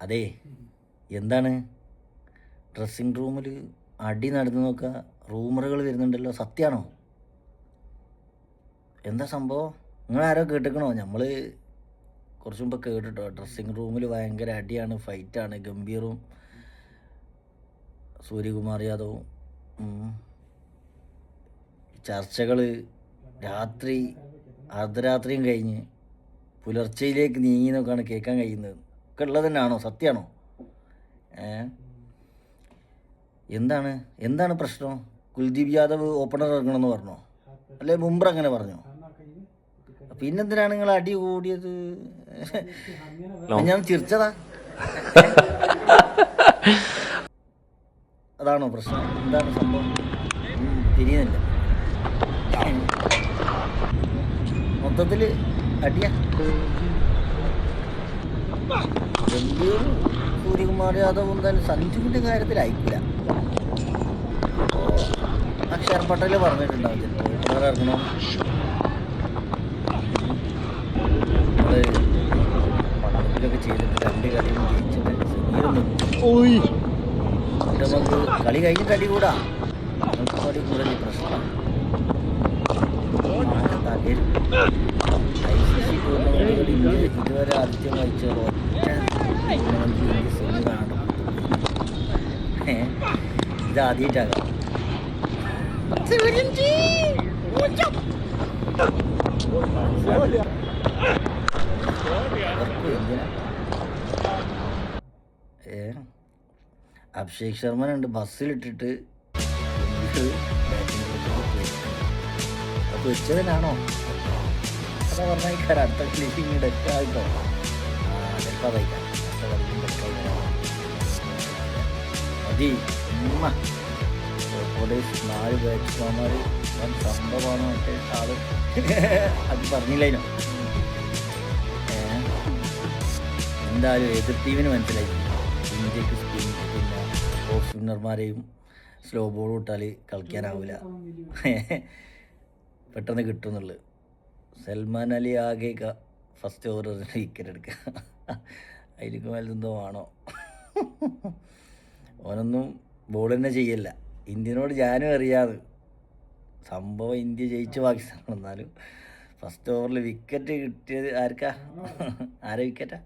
അതെ, എന്താണ് ഡ്രസ്സിങ് റൂമിൽ അടി നടന്നു നോക്കുക, റൂമറുകൾ വരുന്നുണ്ടല്ലോ, സത്യമാണോ? എന്താ സംഭവം? നിങ്ങളാരോ കേട്ടിക്കണോ? നമ്മൾ കുറച്ച് മുമ്പ് കേട്ടിട്ടോ, ഡ്രസ്സിങ് റൂമിൽ ഭയങ്കര അടിയാണ്, ഫൈറ്റാണ്, ഗംഭീറും സൂര്യകുമാർ യാദവും ചർച്ചകൾ രാത്രി അർദ്ധരാത്രിയും കഴിഞ്ഞ് പുലർച്ചയിലേക്ക് നീങ്ങി നോക്കാണ് കേൾക്കാൻ കഴിയുന്നത്. ഒക്കെ ഉള്ളത് തന്നെയാണോ? സത്യമാണോ? എന്താണ് എന്താണ് പ്രശ്നം? കുൽദീപ് യാദവ് ഓപ്പണർ ഇറങ്ങണമെന്ന് പറഞ്ഞോ? അല്ലെ മുമ്പ് അങ്ങനെ പറഞ്ഞോ? പിന്നെന്തിനാണ് നിങ്ങൾ അടി കൂടിയത്? ഞാൻ ചിരിച്ചതാ. അതാണോ പ്രശ്നം? എന്താണ് സംഭവം? തിരിയുന്നില്ല. മൊത്തത്തിൽ അടിയ. ഗംഭീർ സൂര്യകുമാർ യാദവ് എന്തായാലും സഞ്ജുവിൻ്റെ കാര്യത്തിലായിക്കില്ല. അക്ഷർ പട്ടേൽ പറഞ്ഞിട്ടുണ്ടാവും ചിലപ്പോൾ ഇറങ്ങണം. നമ്മളൊക്കെ ചെയ്തിട്ട് 2 കളിയും ജയിച്ചിട്ട് നമുക്ക് കളി കഴിഞ്ഞിട്ട് അടി കൂടാ. നമുക്ക് കളി കൂടുതൽ പ്രശ്നമാണ്. ICC ടൂർണമെന്റുകളിൽ ഇതുവരെ ആദ്യം വഹിച്ച ഒറ്റ ടൂർണമെന്റ് സെമി കാണണം. ഇതാദ്യമായിട്ടാകാം. അഭിഷേക് ശർമ്മനുണ്ട് ബസ്സിലിട്ടിട്ട് അപ്പോൾ വെച്ചതിനാണോ? അതാ പറഞ്ഞാൽ അടുത്ത ക്ലീപ്പിംഗ് ഡെറ്റായിട്ടോ. ചിലപ്പോൾ അതായിക്കാം. അടുത്ത കളിക്കും ഡെറ്റായി മതി. 4 ബാറ്റ്സ്മാന്മാർ സംഭവമാണ്. മറ്റേ ആള് അത് പറഞ്ഞില്ലേനോ? എന്തായാലും എതിർ ടീമിന് മനസ്സിലായി ഇന്ത്യക്ക് സ്പിൻ പിന്നെ ഓഫ് സ്പിന്നർമാരെയും സ്ലോ ബോൾ വിട്ടാൽ കളിക്കാനാവില്ല, പെട്ടെന്ന് കിട്ടുന്നുള്ളു. സൽമാൻ അലി ആകെ ഫസ്റ്റ് ഓവറിന് വിക്കറ്റ് എടുക്കുക. അതിലേക്ക് മേലെന്തോ ആണോ? ഓനൊന്നും ബോൾ തന്നെ ചെയ്യല്ല. ഇന്ത്യനോട് ഞാനും അറിയാതെ സംഭവം ഇന്ത്യ ജയിച്ചു പാകിസ്ഥാൻ. എന്നാലും ഫസ്റ്റ് ഓവറിൽ വിക്കറ്റ് കിട്ടിയത് ആർക്കാ? ആരെ വിക്കറ്റാ?